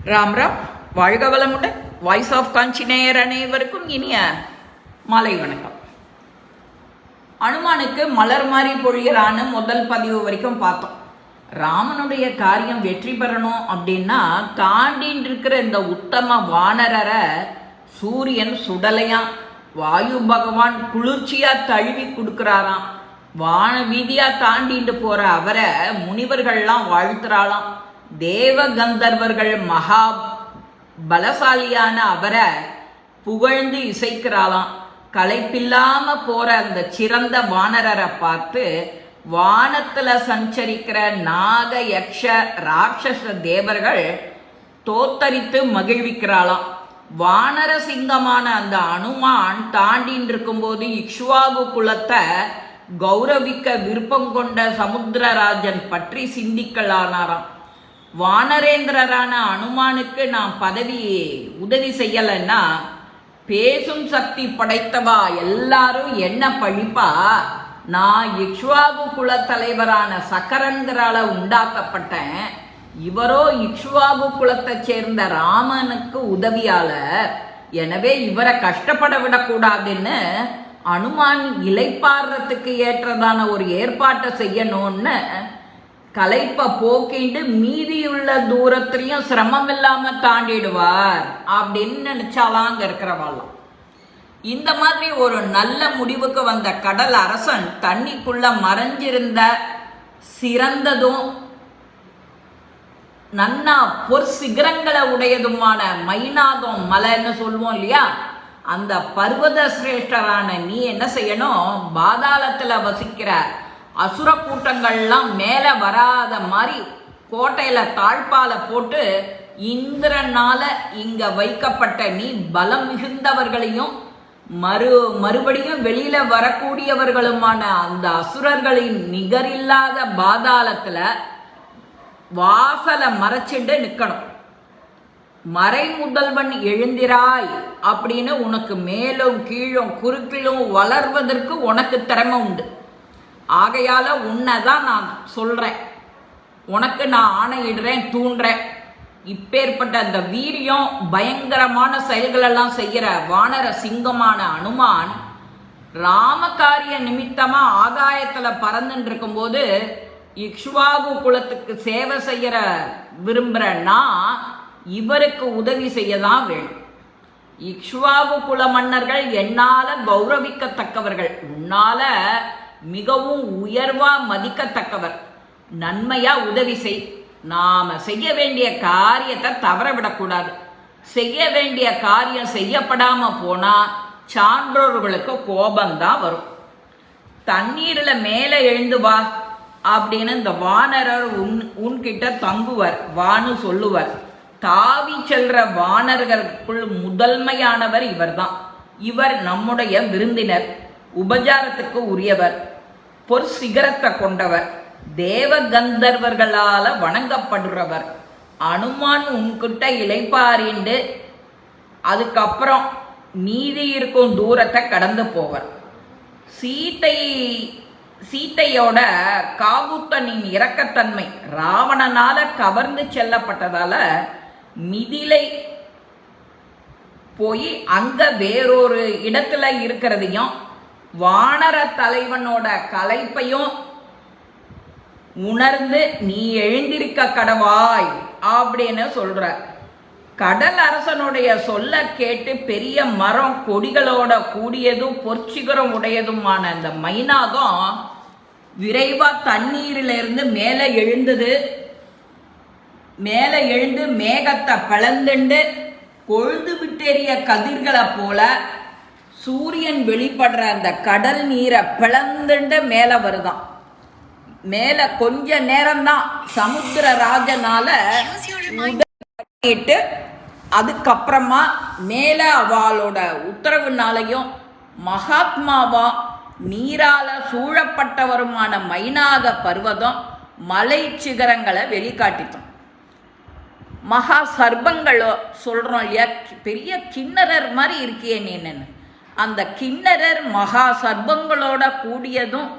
ராம் ராம், வாழ்க வளமுடன். Voice of காஞ்சி நேயர் அனைவருக்கும் இனிய மாலை வணக்கம். அனுமானுக்கு மலர் மாதிரி பொழியறான்னு முதல் பதிவு வரைக்கும் பார்த்தோம். ராமனுடைய காரியம் வெற்றி பெறணும் அப்படின்னா தாண்டின்னு இருக்கிற இந்த உத்தம வானரரை சூரியன் சுடலையாம், வாயு பகவான் குளிர்ச்சியா தழுவி கொடுக்குறாராம். வான வீதியா தாண்டிட்டு போற அவரை முனிவர்கள்லாம் வாழ்த்துறாளாம். தேவ கந்தர்வர்கள் மகா பலசாலியான அவரை புகழ்ந்து இசைக்கிறாளாம். களைப்பில்லாம போற அந்த சிறந்த வானரரை பார்த்து வானத்துல சஞ்சரிக்கிற நாக யக்ஷ ராட்சச தேவர்கள் தோத்தரித்து மகிழ்விக்கிறாளாம். வானர சிங்கமான அந்த அனுமான் தாண்டின்னு இருக்கும்போது இக்ஷ்வாகு குலத்தை கௌரவிக்க விருப்பம் கொண்ட சமுத்திரராஜன் பற்றி சிந்திக்கலானாராம். வானரேந்திரரான அனுமானுக்கு நான் உதவி செய்யலைன்னா பேசும் சக்தி படைத்தவா எல்லாரும் என்ன பழிப்பா, நான் இக்ஷ்வாகு குல தலைவரான சக்கரன்கரால உண்டாக்கப்பட்டேன், இவரோ இக்ஷ்வாகு குலத்தை சேர்ந்த ராமனுக்கு உதவியாளர், எனவே இவரை கஷ்டப்பட விடக்கூடாதுன்னு அனுமான் இலைப்பாடுறதுக்கு ஏற்றதான ஒரு ஏற்பாட்டை செய்யணும்னு களைப்ப போக்கிண்டு மீதியுள்ள தூரத்திலையும் சிரமம் இல்லாம தாண்டிடுவார் அப்படின்னு நினைச்சாலாங்க இருக்கிறவாள்லாம். இந்த மாதிரி ஒரு நல்ல முடிவுக்கு வந்த கடல் அரசன் தண்ணிக்குள்ள மறைஞ்சிருந்த சிறந்ததும் நன்னா பொற்சிகரங்களை உடையதுமான மைனாகம் மலைன்னு சொல்லுவோம் இல்லையா, அந்த பர்வத சிரேஷ்டரான நீ என்ன செய்யணும், பாதாளத்துல வசிக்கிற அசுர கூட்டங்கள்லாம் மேலே வராத மாதிரி கோட்டையில தாழ்பால போட்டு இந்திரனால இங்க வைக்கப்பட்ட நீ பலம் மிகுந்தவர்களையும் மறுபடியும் வெளியில வரக்கூடியவர்களுமான அந்த அசுரர்களின் நிகரில்லாத பாதாளத்துல வாசலை மறைச்சிட்டு நிக்கணும். மறை முதல்வன் எழுந்திராய் அப்படின்னு உனக்கு மேலும் கீழும் குறுக்கிலும் வளர்வதற்கு உனக்கு திறமை உண்டு. ஆகையால உன்னைதான் நான் சொல்றேன், உனக்கு நான் ஆணையிடுறேன், தூண்டுறேன். இப்பேற்பட்ட அந்த வீரியம் பயங்கரமான செயல்களெல்லாம் செய்கிற வானர சிங்கமான அனுமான் ராமகாரிய நிமித்தமா ஆகாயத்துல பறந்துட்டு இருக்கும்போது இக்ஷ்வாகு குலத்துக்கு சேவை செய்யற விரும்புறன்னா இவருக்கு உதவி செய்யதான் வேணும். இக்ஷ்வாகு குல மன்னர்கள் என்னால கௌரவிக்கத்தக்கவர்கள், உன்னால மிகவும் உயர்வா மதிக்கத்தக்கவர், நன்மையா உதவி செய். நாம செய்ய வேண்டிய காரியத்தை தவற விடக்கூடாது. செய்ய வேண்டிய காரியம் செய்யப்படாம போனா சான்றோர்களுக்கு கோபம்தான் வரும். தண்ணீர்ல மேலே எழுந்து வா அப்படின்னு இந்த வானரர் உன்கிட்ட தங்குவர், வான்னு சொல்லுவர். தாவி செல்ற வானர்களுக்குள் முதன்மையானவர் இவர்தான். இவர் நம்முடைய விருந்தினர், உபச்சாரத்துக்கு உரியவர், பொற்சிகரத்தை கொண்டவர், தேவ கந்தர்வர்களால வணங்கப்படுறவர். அனுமான் உன்கிட்ட இலைப்பாரிண்டு அதுக்கப்புறம் மீதி இருக்கும் தூரத்தை கடந்து போவர். சீத்தையோட காகுத்தனின் இரக்கத்தன்மை ராவணனால கவர்ந்து செல்லப்பட்டதால மிதிலை போய் அங்க வேறொரு இடத்துல இருக்கிறதையும் வானர தலைவனோட களைப்பையும் உணர்ந்து நீ எழுந்திருக்க கடவாய் அப்படின்னு சொல்ற. கடல் அரசனுடைய சொல்ல கேட்டு பெரிய மரம் கொடிகளோட கூடியதும் பொற்சிகரம் உடையதுமான அந்த மைனாகம் விரைவா தண்ணீரிலிருந்து மேலே எழுந்து மேகத்தை பிளந்துண்டு கொழுந்து விட்டேறிய கதிர்களை போல சூரியன் வெளிப்படுற அந்த கடல் நீரை பிளந்துண்டு மேலே வருதான். மேலே கொஞ்ச நேரம்தான் சமுத்திரராஜனால உதவிட்டு அதுக்கப்புறமா மேலே அவளோட உத்தரவுனாலையும் மகாத்மாவா நீரால சூழப்பட்டவருமான மைனாக பர்வதம் மலை சிகரங்களை வெளிக்காட்டித்தோம். மகா சர்ப்பங்களோ சொல்றோம் இல்லையா, பெரிய கிண்ணறர் மாதிரி இருக்கியே நீன்னு, அந்த கிண்ணறர் மகா சர்ப்பங்களோட கூடியதும்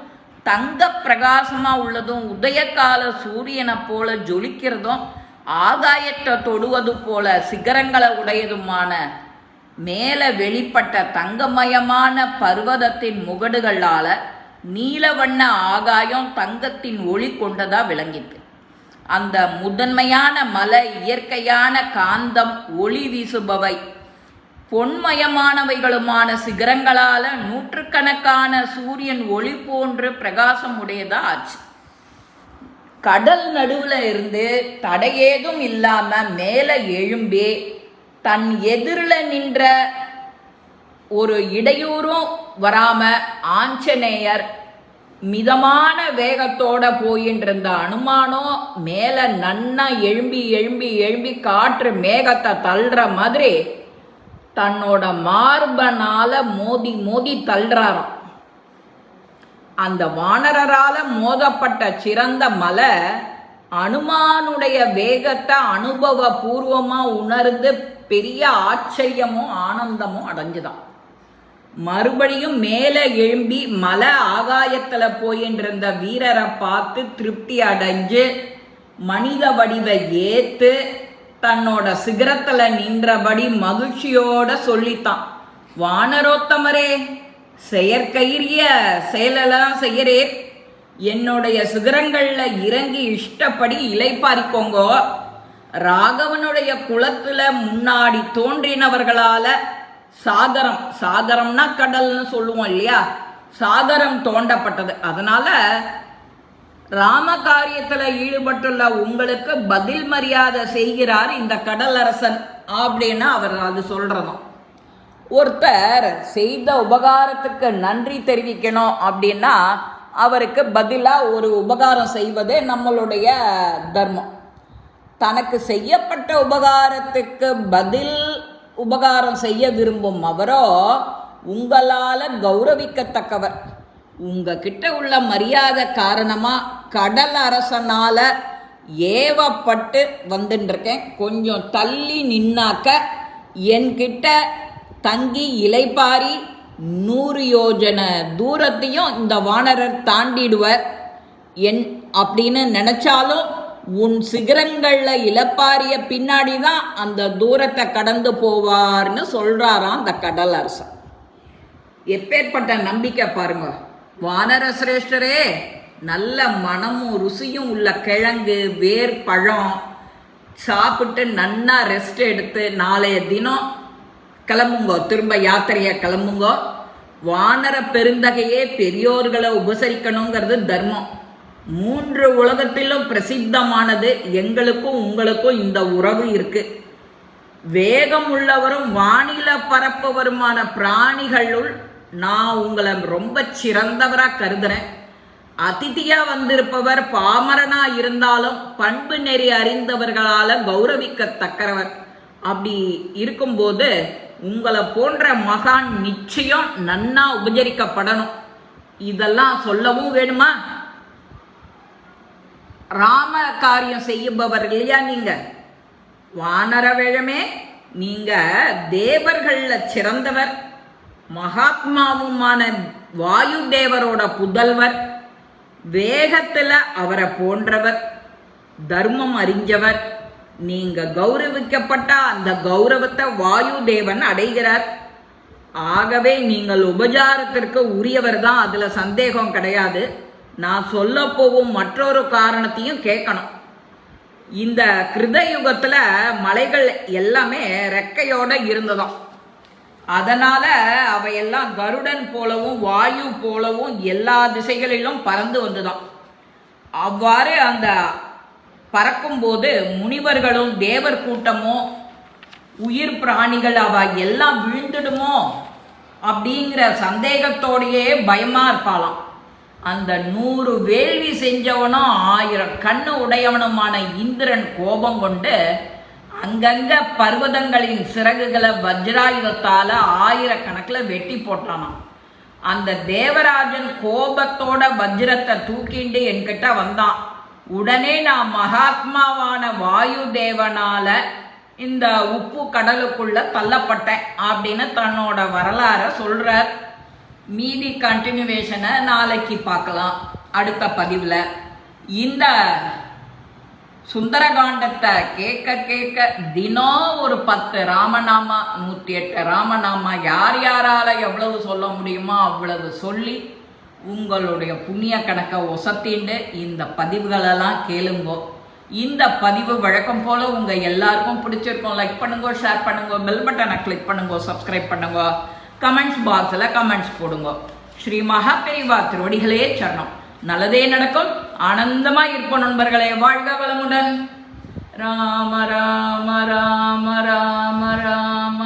தங்க பிரகாசமா உள்ளதும் உதயகால சூரியனை போல ஜொலிக்கிறதும் ஆகாயத்தை தொடுவது போல சிகரங்களை உடையதுமான மேல வெளிப்பட்ட தங்கமயமான பர்வதத்தின் முகடுகளால நீலவண்ண ஆகாயம் தங்கத்தின் ஒளி கொண்டதா விளங்கிட்டு. அந்த முதன்மையான மலை இயற்கையான காந்தம் ஒளி வீசுபவை பொன்மயமானவைகளுமான சிகரங்களால நூற்றுக்கணக்கான சூரியன் ஒளி போன்று பிரகாசம் உடையதா ஆச்சு. கடல் நடுவுல இருந்து தடையேதும் இல்லாம மேல எழும்பி தன் எதிரில் நின்ற ஒரு இடையூறும் வராம ஆஞ்சநேயர் மிதமான வேகத்தோட போயின்றிருந்த அனுமானோ மேல நன்னா எழும்பி எழும்பி எழும்பி காற்று மேகத்தை தள்ளுற மாதிரி தன்னோட மார்பனால மோதி மோதி தள்ளுறாராம். அந்த வானரரால மோதப்பட்ட சிறந்த மலை அனுமானுடைய வேகத்தை அனுபவ பூர்வமா உணர்ந்து பெரிய ஆச்சரியமும் ஆனந்தமும் அடைஞ்சுதான். மறுபடியும் மேலே எழும்பி மலை ஆகாயத்துல போயின்றிருந்த வீரரை பார்த்து திருப்தி அடைஞ்சு மனித வடிவை ஏத்து தன்னோட சிகரத்துல நின்றபடி மகிழ்ச்சியோட சொல்லித்தான், வானரோத்தமரே, செயற்கயிறிய செயலெல்லாம் செய்யறே, என்னுடைய சிகரங்கள்ல இறங்கி இஷ்டப்படி இலைப்பாரிக்கோங்கோ. ராகவனுடைய குலத்துல முன்னாடி தோன்றினவர்களால சாகரம், சாகரம்னா கடல்னு சொல்லுவோம் இல்லையா, சாகரம் தோண்டப்பட்டது. அதனால ராம காரியத்துல ஈடுபட்டுள்ள உங்களுக்கு பதில் மரியாதை செய்கிறார் இந்த கடலரசன் அப்படின்னு அவர் அது சொல்றதும். ஒருத்தர் செய்த உபகாரத்துக்கு நன்றி தெரிவிக்கணும் அப்படின்னா அவருக்கு பதிலாக ஒரு உபகாரம் செய்வதே நம்மளுடைய தர்மம். தனக்கு செய்யப்பட்ட உபகாரத்துக்கு பதில் உபகாரம் செய்ய விரும்பும் அவரோ உங்களால் கௌரவிக்கத்தக்கவர். உங்ககிட்ட உள்ள மரியாதை காரணமாக கடல் அரசனால் ஏவப்பட்டு வந்துட்டுருக்கேன். கொஞ்சம் தள்ளி நின்னாக்க என்கிட்ட தங்கி இலைப்பாரி 100 யோஜனை தூரத்தையும் இந்த வானரர் தாண்டிடுவர் என் அப்படின்னு நினச்சாலும் உன் சிகரங்களில் இலப்பாரிய பின்னாடி தான் அந்த தூரத்தை கடந்து போவார்னு சொல்கிறாராம் அந்த கடல் அரசன். எப்பேற்பட்ட நம்பிக்கை பாருங்க. வானர சிரேஷ்டரே, நல்ல மனமும் ருசியும் உள்ள கிழங்கு வேர் பழம் சாப்பிட்டு நன்னா ரெஸ்ட் எடுத்து நாளைய தினம் கிளம்புங்கோ, திரும்ப யாத்திரையை கிளம்புங்கோ. வானர பெருந்தகையே பெரியோர்களை உபசரிக்கணுங்கிறது தர்மம். 3 உலகத்திலும் பிரசித்தமானது எங்களுக்கும் உங்களுக்கும் இந்த உறவு இருக்கு. வேகம் உள்ளவரும் வானில பரப்பவருமான பிராணிகளுள் நான் உங்களை ரொம்ப சிறந்தவரா கருதுறேன். அதிதியா வந்திருப்பவர் பாமரனா இருந்தாலும் பண்பு நெறி அறிந்தவர்களால கௌரவிக்கத்தக்கவர். அப்படி இருக்கும்போது உங்களை போன்ற மகான் நிச்சயம் நன்னா உபசரிக்கப்படணும். இதெல்லாம் சொல்லவும் வேணுமா? ராம காரியம் செய்யுபவர் இல்லையா நீங்க? வானர வேழமே, நீங்க தேவர்கள்ல சிறந்தவர், மகாத்மாவுமான வாயு தேவரோட புதல்வர், வேகத்துல அவரை போன்றவர், தர்மம் அறிஞ்சவர். நீங்க கௌரவிக்கப்பட்ட அந்த கௌரவத்தை வாயு தேவன் அடைகிறார். ஆகவே நீங்கள் உபசாரத்திற்கு உரியவர் தான், அதுல சந்தேகம் கிடையாது. நான் சொல்ல போகும் மற்றொரு காரணத்தையும் கேட்கணும். இந்த கிருதயுகத்துல மலைகள் எல்லாமே ரெக்கையோட இருந்ததாம். அதனால அவையெல்லாம் கருடன் போலவும் வாயு போலவும் எல்லா திசைகளிலும் பறந்து வந்துதான். அவ்வாறு அந்த பறக்கும்போது முனிவர்களும் தேவர் கூட்டமோ உயிர் பிராணிகள் அவ எல்லாம் விழுந்துடுமோ அப்படிங்கிற சந்தேகத்தோடையே பயமா இருப்பாளாம். அந்த 100 வேள்வி செஞ்சவனும் 1000 கண்ணு உடையவனுமான இந்திரன் கோபம் கொண்டு அங்கங்க பர்வதங்களின் சிறகுகளை வஜ்ராயுதத்தால 1000 கணக்கில் வெட்டி போட்டானாம். அந்த தேவராஜன் கோபத்தோட வஜ்ரத்தை தூக்கிண்டு என்கிட்ட வந்தான். உடனே நான் மகாத்மாவான வாயு தேவனால இந்த உப்பு கடலுக்குள்ள தள்ளப்பட்டேன் அப்படின்னு தன்னோட வரலாற சொல்றார். மீதி கண்டினியூவேஷனை நாளைக்கு பார்க்கலாம் அடுத்த பதிவில். இந்த சுந்தரகாண்டத்தை கேட்க கேட்க தினம் ஒரு 10 ராமநாமா 108 ராமநாமா யார் யாரால எவ்வளவு சொல்ல முடியுமோ அவ்வளவு சொல்லி உங்களுடைய புண்ணிய கணக்கை ஒசத்திண்டு இந்த பதிவுகளெல்லாம் கேளுங்கோ. இந்த பதிவு வழக்கம் போல உங்க எல்லாருக்கும் பிடிச்சிருக்கும். லைக் பண்ணுங்க, ஷேர் பண்ணுங்க, பெல் பட்டனை கிளிக் பண்ணுங்க, சப்ஸ்கிரைப் பண்ணுங்க, கமெண்ட்ஸ் பாக்ஸில் கமெண்ட்ஸ் போடுங்க. ஸ்ரீ மகா பெரிவா திருவடிகளே சரணம். நல்லதே நடக்கும். ஆனந்தமாய் இருப்போம் நண்பர்களே. வாழ்க வளமுடன். ராம ராம ராம ராம ராம